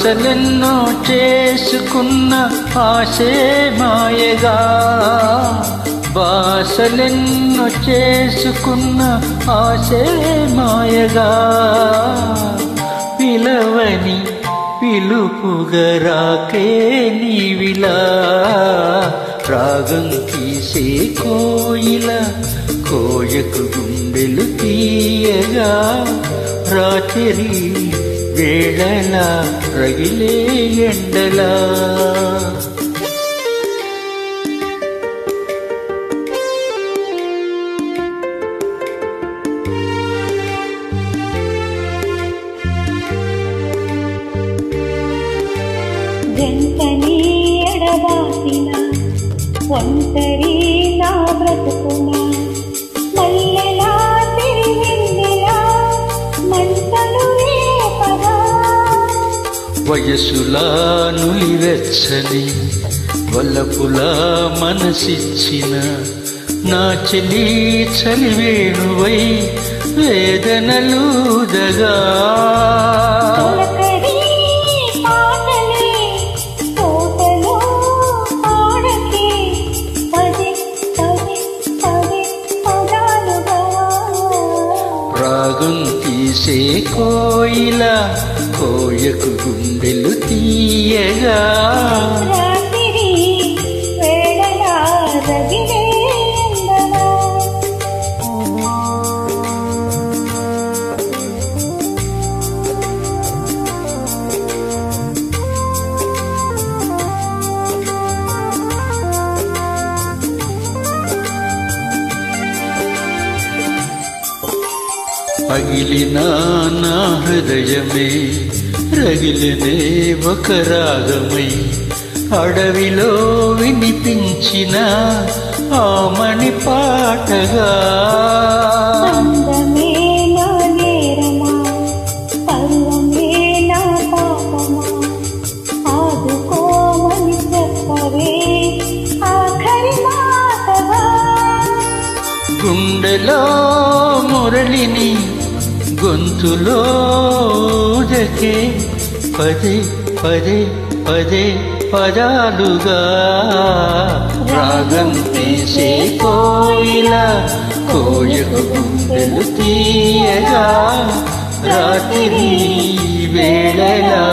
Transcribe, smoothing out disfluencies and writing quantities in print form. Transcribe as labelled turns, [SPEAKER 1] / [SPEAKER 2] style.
[SPEAKER 1] బాసలెన్నో చేసుకున్న ఆశే మాయగా, బాసలెన్నో చేసుకున్న ఆశే మాయగా, పిలవని పిలుపుగరాకే నీవిలా, రాగం తీసే కోయిల కోయకు గుండెలు తీయగా, రాత్రి వేళలా రగిలే ఎండలా.
[SPEAKER 2] జంటని ఎడబాసిన ఒంటరి నా బ్రతుకున, మల్లెలా తిరిగిందిలా మంటలు రేపగా,
[SPEAKER 1] వయసులా నులివెచ్చని వల్లపులా మనసిచ్చిన నా చెలి చలివేణువై వేదనలూదగా, రాగం తీసే కోయిల కోయకు గుండెలు తీయగా,
[SPEAKER 2] రాత్రి వేళలా రగిలే ఎండలా.
[SPEAKER 1] పగిలిన నా హృదయమే రగిలినే ఒక రాగమై, అడవిలో వినిపించిన ఆమని పాటగా,
[SPEAKER 2] అందమే నా నేరమా పర్వమే నా పాపమా, ఆదుకోమని చెప్పవే ఆఖరి మాటగా,
[SPEAKER 1] గుండెలో మురళిని గొంతులో దకే పదే పదే పదే పదాలుగా, రాగం తీసే కోయిల కోయకు గుండెలు తీయగా, రాత్రి వేళలా